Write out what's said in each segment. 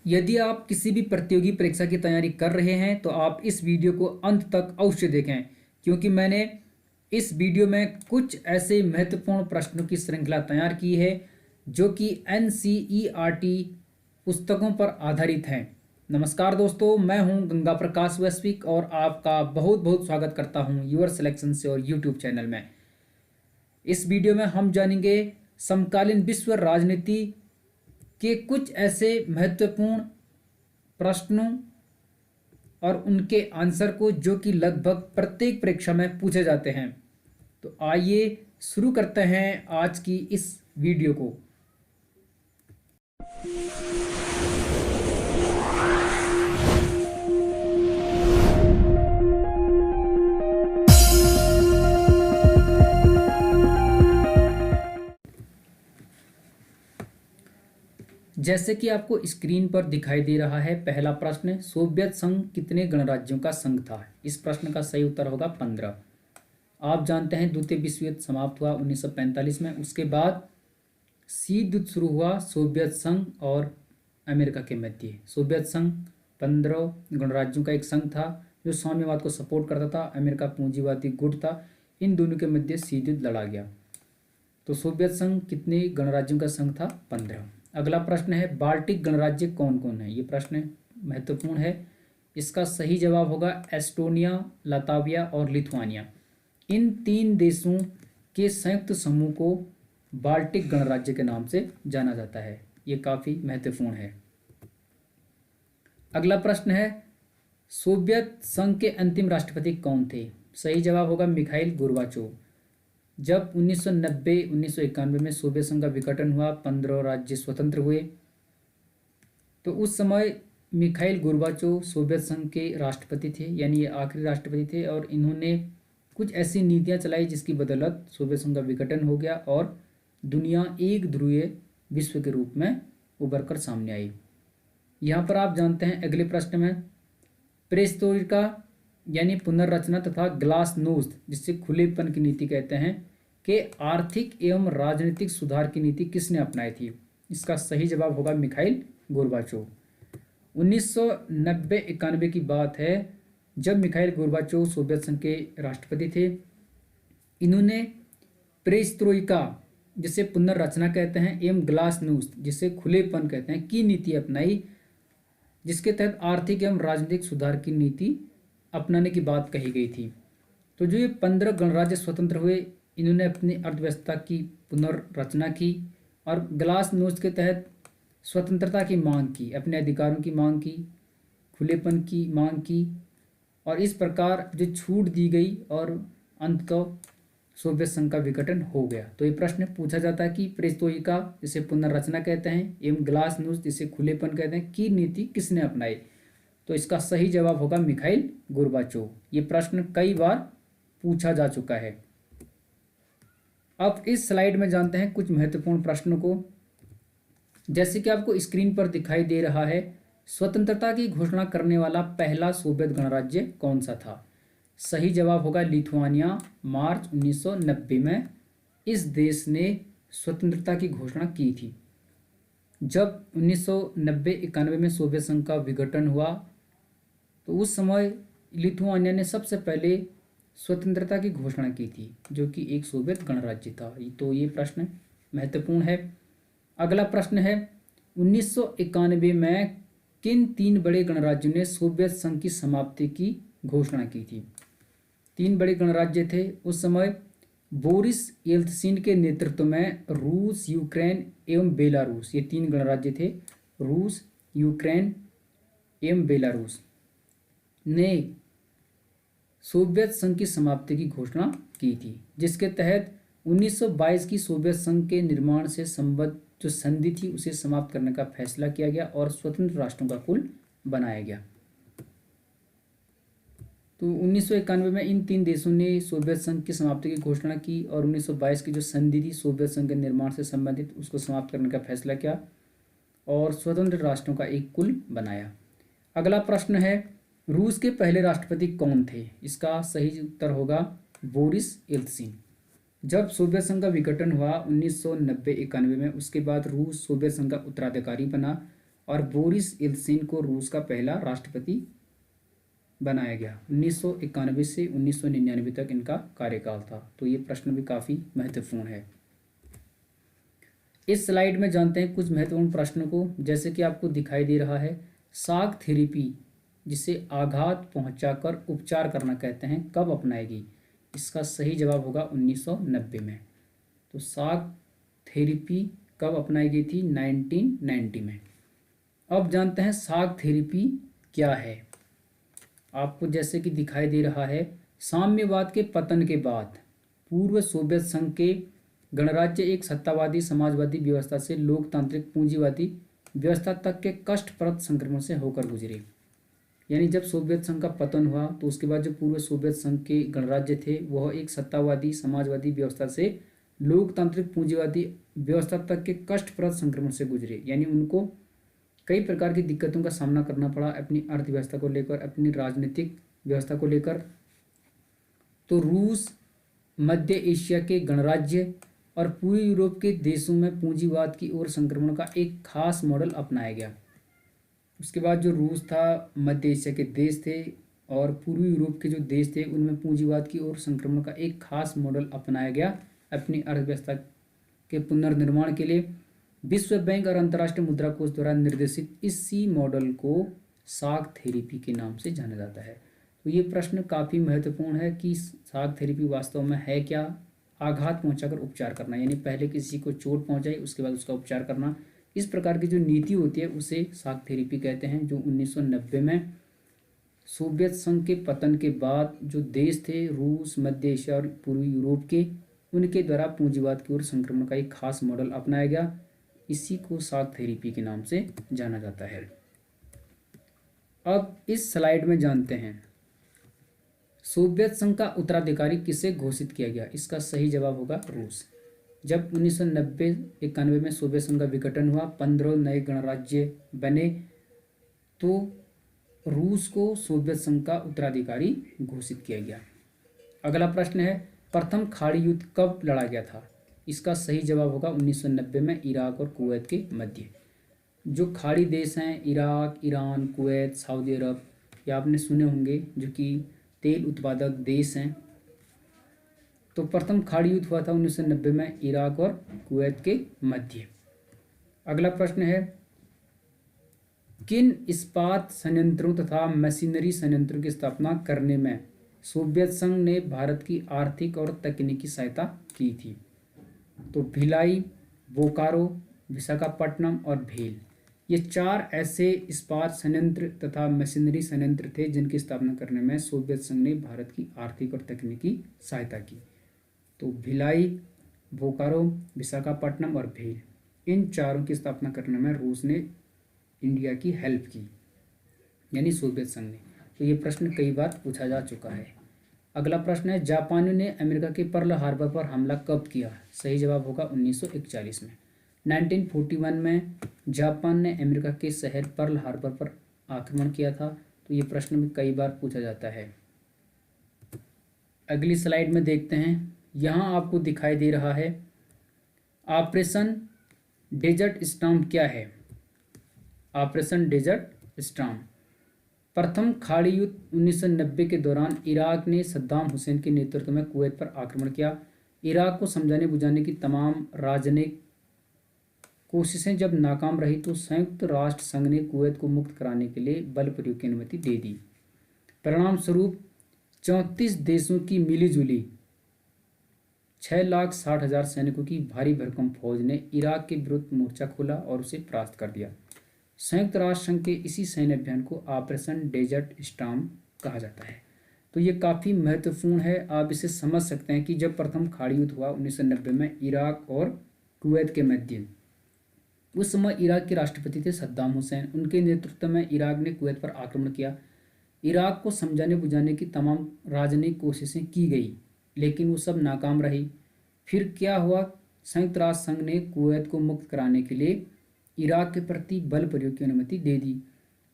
यदि आप किसी भी प्रतियोगी परीक्षा की तैयारी कर रहे हैं तो आप इस वीडियो को अंत तक अवश्य देखें, क्योंकि मैंने इस वीडियो में कुछ ऐसे महत्वपूर्ण प्रश्नों की श्रृंखला तैयार की है जो कि NCERT पुस्तकों पर आधारित हैं। नमस्कार दोस्तों, मैं हूं गंगा प्रकाश वैश्विक और आपका बहुत बहुत स्वागत करता हूं यूर सिलेक्शन से और यूट्यूब चैनल में। इस वीडियो में हम जानेंगे समकालीन विश्व राजनीति के कुछ ऐसे महत्वपूर्ण प्रश्नों और उनके आंसर को जो कि लगभग प्रत्येक परीक्षा में पूछे जाते हैं। तो आइए शुरू करते हैं आज की इस वीडियो को। जैसे कि आपको स्क्रीन पर दिखाई दे रहा है, पहला प्रश्न, सोवियत संघ कितने गणराज्यों का संघ था? इस प्रश्न का सही उत्तर होगा 15। आप जानते हैं द्वितीय विश्व युद्ध समाप्त हुआ 1945 में। उसके बाद शीत युद्ध शुरू हुआ सोवियत संघ और अमेरिका के मध्य। सोवियत संघ 15 गणराज्यों का एक संघ था जो साम्यवाद को सपोर्ट करता था। अमेरिका पूंजीवादी गुट था। इन दोनों के मध्य शीत युद्ध लड़ा गया। तो सोवियत संघ कितने गणराज्यों का संघ था? 15। अगला प्रश्न है, बाल्टिक गणराज्य कौन कौन है? ये प्रश्न महत्वपूर्ण है। इसका सही जवाब होगा एस्टोनिया, लातविया और लिथुआनिया। इन 3 देशों के संयुक्त समूह को बाल्टिक गणराज्य के नाम से जाना जाता है। ये काफ़ी महत्वपूर्ण है। अगला प्रश्न है, सोवियत संघ के अंतिम राष्ट्रपति कौन थे? सही जवाब होगा मिखाइल गोर्बाचोव। जब 1990-1991 में सोवियत संघ का विघटन हुआ, 15 राज्य स्वतंत्र हुए, तो उस समय मिखाइल गोर्बाचोव सोवियत संघ के राष्ट्रपति थे, यानी ये आखिरी राष्ट्रपति थे। और इन्होंने कुछ ऐसी नीतियां चलाई जिसकी बदौलत सोवियत संघ का विघटन हो गया और दुनिया एक ध्रुवीय विश्व के रूप में उभर कर सामने आई। यहाँ पर आप जानते हैं अगले प्रश्न में, पेरेस्ट्रोइका यानी पुनर्रचना तथा ग्लासनोस्त, जिससे खुलेपन की नीति कहते हैं, कि आर्थिक एवं राजनीतिक सुधार की नीति किसने अपनाई थी? इसका सही जवाब होगा मिखाइल गोर्बाचोव। 1990-91 की बात है जब मिखाइल गोर्बाचोव सोवियत संघ के राष्ट्रपति थे। इन्होंने पेरेस्ट्रोइका, जिसे पुनर्रचना कहते हैं, एवं ग्लासनोस्त, जिसे खुलेपन कहते हैं, की नीति अपनाई, जिसके तहत आर्थिक एवं राजनीतिक सुधार की नीति अपनाने की बात कही गई थी। तो जो ये 15 गणराज्य स्वतंत्र हुए, इन्होंने अपनी अर्थव्यवस्था की पुनर्रचना की और ग्लासनोस्त के तहत स्वतंत्रता की मांग की, अपने अधिकारों की मांग की, खुलेपन की मांग की, और इस प्रकार जो छूट दी गई और अंततः सोवियत संघ का विघटन हो गया। तो ये प्रश्न पूछा जाता है कि पेरेस्ट्रोइका, जिसे पुनर्रचना कहते हैं, एवं ग्लासनोस्त, जिसे खुलेपन कहते हैं, की नीति किसने अपनाई? तो इसका सही जवाब होगा मिखाइल गोर्बाचोव। ये प्रश्न कई बार पूछा जा चुका है। अब इस स्लाइड में जानते हैं कुछ महत्वपूर्ण प्रश्नों को। जैसे कि आपको स्क्रीन पर दिखाई दे रहा है, स्वतंत्रता की घोषणा करने वाला पहला सोवियत गणराज्य कौन सा था? सही जवाब होगा लिथुआनिया। मार्च 1990 में इस देश ने स्वतंत्रता की घोषणा की थी। जब 1990-91 में सोवियत संघ का विघटन हुआ, तो उस समय लिथुआनिया ने सबसे पहले स्वतंत्रता की घोषणा की थी, जो कि एक सोवियत गणराज्य था। तो ये प्रश्न महत्वपूर्ण है। अगला प्रश्न है, 1991 में किन 3 बड़े गणराज्यों ने सोवियत संघ की समाप्ति की घोषणा की थी? 3 बड़े गणराज्य थे उस समय। बोरिस येल्त्सिन के नेतृत्व में रूस, यूक्रेन एवं बेलारूस, ये 3 गणराज्य थे। रूस, यूक्रेन एवं बेलारूस ने सोवियत संघ की समाप्ति की घोषणा की थी, जिसके तहत 1922 की सोवियत संघ के निर्माण से संबद्ध जो संधि थी उसे समाप्त करने का फैसला किया गया और स्वतंत्र राष्ट्रों का कुल बनाया गया। तो 1991 में इन 3 देशों ने सोवियत संघ की समाप्ति की घोषणा की और 1922 की जो संधि थी सोवियत संघ के निर्माण से संबंधित, उसको समाप्त करने का फैसला किया और स्वतंत्र राष्ट्रों का एक कुल बनाया। अगला प्रश्न है, रूस के पहले राष्ट्रपति कौन थे? इसका सही उत्तर होगा बोरिस येल्त्सिन। जब सोवियत संघ का विघटन हुआ 1990-91 में, उसके बाद रूस सोवियत संघ का उत्तराधिकारी बना और बोरिस येल्त्सिन को रूस का पहला राष्ट्रपति बनाया गया। 1991 से 1999 तक इनका कार्यकाल था। तो ये प्रश्न भी काफ़ी महत्वपूर्ण है। इस स्लाइड में जानते हैं कुछ महत्वपूर्ण प्रश्नों को। जैसे कि आपको दिखाई दे रहा है, शॉक थेरेपी जिसे आघात पहुंचाकर उपचार करना कहते हैं, कब अपनाएगी? इसका सही जवाब होगा 1990 में। तो शॉक थेरेपी कब अपनाई गई थी? 1990 में। अब जानते हैं शॉक थेरेपी क्या है। आपको जैसे कि दिखाई दे रहा है, साम्यवाद के पतन के बाद पूर्व सोवियत संघ के गणराज्य एक सत्तावादी समाजवादी व्यवस्था से लोकतांत्रिक पूंजीवादी व्यवस्था तक के कष्टप्रद संक्रमण से होकर गुजरे। यानी जब सोवियत संघ का पतन हुआ तो उसके बाद जो पूर्व सोवियत संघ के गणराज्य थे वह एक सत्तावादी समाजवादी व्यवस्था से लोकतांत्रिक पूंजीवादी व्यवस्था तक के कष्टप्रद संक्रमण से गुजरे। यानी उनको कई प्रकार की दिक्कतों का सामना करना पड़ा अपनी अर्थव्यवस्था को लेकर, अपनी राजनीतिक व्यवस्था को लेकर। तो रूस, मध्य एशिया के गणराज्य और पूर्वी यूरोप के देशों में पूंजीवाद की ओर संक्रमण का एक खास मॉडल अपनाया गया। उसके बाद जो रूस था, मध्य एशिया के देश थे और पूर्वी यूरोप के जो देश थे उनमें पूंजीवाद की ओर संक्रमण का एक खास मॉडल अपनाया गया अपनी अर्थव्यवस्था के पुनर्निर्माण के लिए। विश्व बैंक और अंतर्राष्ट्रीय मुद्रा कोष द्वारा निर्देशित इसी मॉडल को शॉक थेरेपी के नाम से जाना जाता है। तो ये प्रश्न काफ़ी महत्वपूर्ण है कि शॉक थेरेपी वास्तव में है क्या? आघात पहुंचाकर उपचार करना, यानी पहले किसी को चोट पहुंचाई उसके बाद उसका उपचार करना। इस प्रकार की जो नीति होती है उसे शॉक थेरेपी कहते हैं, जो 1990 में सोवियत संघ के पतन के बाद जो देश थे रूस, मध्य एशिया और पूर्वी यूरोप के, उनके द्वारा पूंजीवाद की ओर संक्रमण का एक खास मॉडल अपनाया गया। इसी को शॉक थेरेपी के नाम से जाना जाता है। अब इस स्लाइड में जानते हैं सोवियत संघ का उत्तराधिकारी किसे घोषित किया गया? इसका सही जवाब होगा रूस। जब 1990-91 में सोवियत संघ का विघटन हुआ, 15 नए गणराज्य बने, तो रूस को सोवियत संघ का उत्तराधिकारी घोषित किया गया। अगला प्रश्न है, प्रथम खाड़ी युद्ध कब लड़ा गया था? इसका सही जवाब होगा 1990 में इराक और कुवैत के मध्य। जो खाड़ी देश हैं इराक, ईरान, कुवैत, सऊदी अरब, ये आपने सुने होंगे, जो कि तेल उत्पादक देश हैं। तो प्रथम खाड़ी युद्ध हुआ था 1990 में इराक और कुवैत के मध्य। अगला प्रश्न है, किन इस्पात संयंत्रों तथा मशीनरी संयंत्रों की स्थापना करने में सोवियत संघ ने भारत की आर्थिक और तकनीकी सहायता की थी? तो भिलाई, बोकारो, विशाखापट्टनम और भेल, ये 4 ऐसे इस्पात संयंत्र तथा मशीनरी संयंत्र थे जिनकी स्थापना करने में सोवियत संघ ने भारत की आर्थिक और तकनीकी सहायता की। तो भिलाई, बोकारो, विशाखापट्टनम और भेल, इन चारों की स्थापना करने में रूस ने इंडिया की हेल्प की, यानी सोवियत संघ ने। तो ये प्रश्न कई बार पूछा जा चुका है। अगला प्रश्न है, जापानियों ने अमेरिका के पर्ल हार्बर पर हमला कब किया? सही जवाब होगा 1941 में। 1941 में जापान ने अमेरिका के शहर पर्ल हार्बर पर आक्रमण किया था। तो ये प्रश्न भी कई बार पूछा जाता है। अगली स्लाइड में देखते हैं, यहाँ आपको दिखाई दे रहा है ऑपरेशन डेजर्ट स्टॉर्म क्या है? ऑपरेशन डेजर्ट स्टॉर्म प्रथम खाड़ी युद्ध 1990 के दौरान इराक ने सद्दाम हुसैन के नेतृत्व में कुवैत पर आक्रमण किया। इराक को समझाने बुझाने की तमाम राजनयिक कोशिशें जब नाकाम रही तो संयुक्त राष्ट्र संघ ने कुवैत को मुक्त कराने के लिए बल प्रयोग की अनुमति दे दी। परिणाम स्वरूप 34 देशों की मिलीजुली 6,60,000 सैनिकों की भारी भरकम फौज ने इराक के विरुद्ध मोर्चा खोला और उसे परास्त कर दिया। संयुक्त राष्ट्र संघ के इसी सैन्य अभियान को ऑपरेशन डेजर्ट स्टॉर्म कहा जाता है। तो ये काफ़ी महत्वपूर्ण है। आप इसे समझ सकते हैं कि जब प्रथम खाड़ी युद्ध हुआ 1990 में इराक और कुवैत के मध्य, उस समय इराक के राष्ट्रपति थे सद्दाम हुसैन। उनके नेतृत्व में इराक ने कुवैत पर आक्रमण किया। इराक को समझाने बुझाने की तमाम राजनयिक कोशिशें की गई, लेकिन वो सब नाकाम रही। फिर क्या हुआ, संयुक्त राष्ट्र संघ ने कुवैत को मुक्त कराने के लिए इराक के प्रति बल प्रयोग की अनुमति दे दी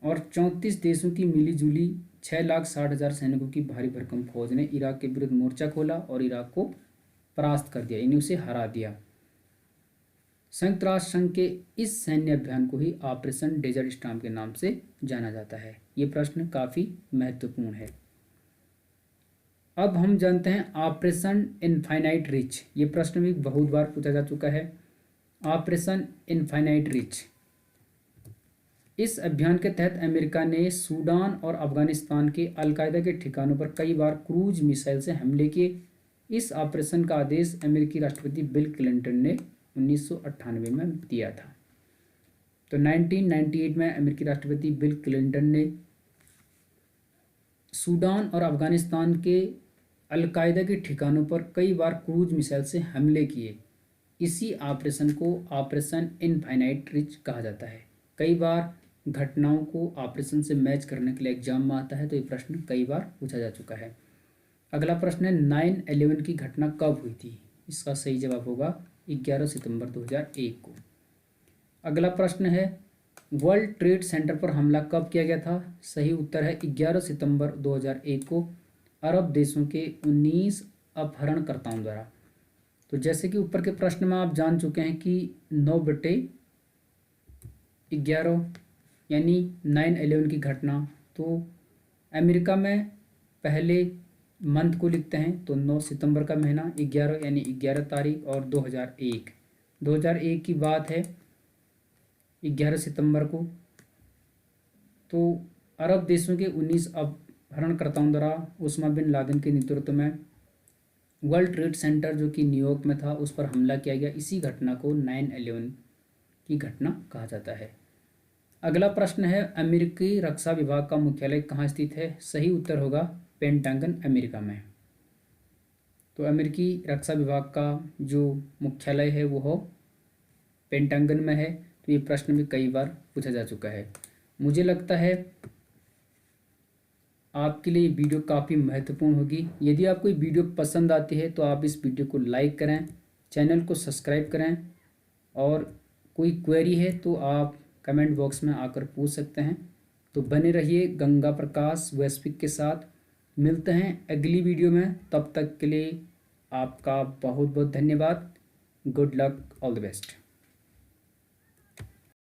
और 34 देशों की मिलीजुली 6,60,000 सैनिकों की भारी भरकम फौज ने इराक के विरुद्ध मोर्चा खोला और इराक को परास्त कर दिया, यानी उसे हरा दिया। संयुक्त राष्ट्र संघ के इस सैन्य अभियान को ही ऑपरेशन डेजर्ट स्टॉर्म के नाम से जाना जाता है। ये प्रश्न काफ़ी महत्वपूर्ण है। अब हम जानते हैं ऑपरेशन इनफाइनाइट रिच। ये प्रश्न भी बहुत बार पूछा जा चुका है। ऑपरेशन इनफाइनाइट रिच, इस अभियान के तहत अमेरिका ने सूडान और अफगानिस्तान के अलकायदा के ठिकानों पर कई बार क्रूज मिसाइल से हमले किए। इस ऑपरेशन का आदेश अमेरिकी राष्ट्रपति बिल क्लिंटन ने 1998 में दिया था। तो 1998 में अमेरिकी राष्ट्रपति बिल क्लिंटन ने सूडान और अफगानिस्तान के अलकायदा के ठिकानों पर कई बार क्रूज मिसाइल से हमले किए। इसी ऑपरेशन को ऑपरेशन इनफाइनाइट रिच कहा जाता है। कई बार घटनाओं को ऑपरेशन से मैच करने के लिए एग्जाम में आता है, तो ये प्रश्न कई बार पूछा जा चुका है। अगला प्रश्न है 9/11 की घटना कब हुई थी? इसका सही जवाब होगा 11 सितंबर 2001 को। अगला प्रश्न है वर्ल्ड ट्रेड सेंटर पर हमला कब किया गया था? सही उत्तर है 11 सितंबर 2001 को अरब देशों के 19 अपहरणकर्ताओं द्वारा। तो जैसे कि ऊपर के प्रश्न में आप जान चुके हैं कि 9/11 यानी 9/11 की घटना, तो अमेरिका में पहले मंथ को लिखते हैं, तो 9 सितंबर का महीना, 11 यानी 11 तारीख, और 2001 की बात है 11 सितंबर को। तो अरब देशों के 19 अपहरणकर्ताओं द्वारा उस्मा बिन लादेन के नेतृत्व में वर्ल्ड ट्रेड सेंटर जो कि न्यूयॉर्क में था उस पर हमला किया गया। इसी घटना को 9/11 की घटना कहा जाता है। अगला प्रश्न है अमेरिकी रक्षा विभाग का मुख्यालय कहाँ स्थित है? सही उत्तर होगा पेंटागन, अमेरिका में। तो अमेरिकी रक्षा विभाग का जो मुख्यालय है वो हो पेंटागन में है। तो ये प्रश्न भी कई बार पूछा जा चुका है। मुझे लगता है आपके लिए वीडियो काफ़ी महत्वपूर्ण होगी। यदि आपको ये वीडियो पसंद आती है तो आप इस वीडियो को लाइक करें, चैनल को सब्सक्राइब करें, और कोई क्वेरी है तो आप कमेंट बॉक्स में आकर पूछ सकते हैं। तो बने रहिए गंगा प्रकाश वैश्विक के साथ। मिलते हैं अगली वीडियो में, तब तक के लिए आपका बहुत बहुत धन्यवाद। Good luck, all the best.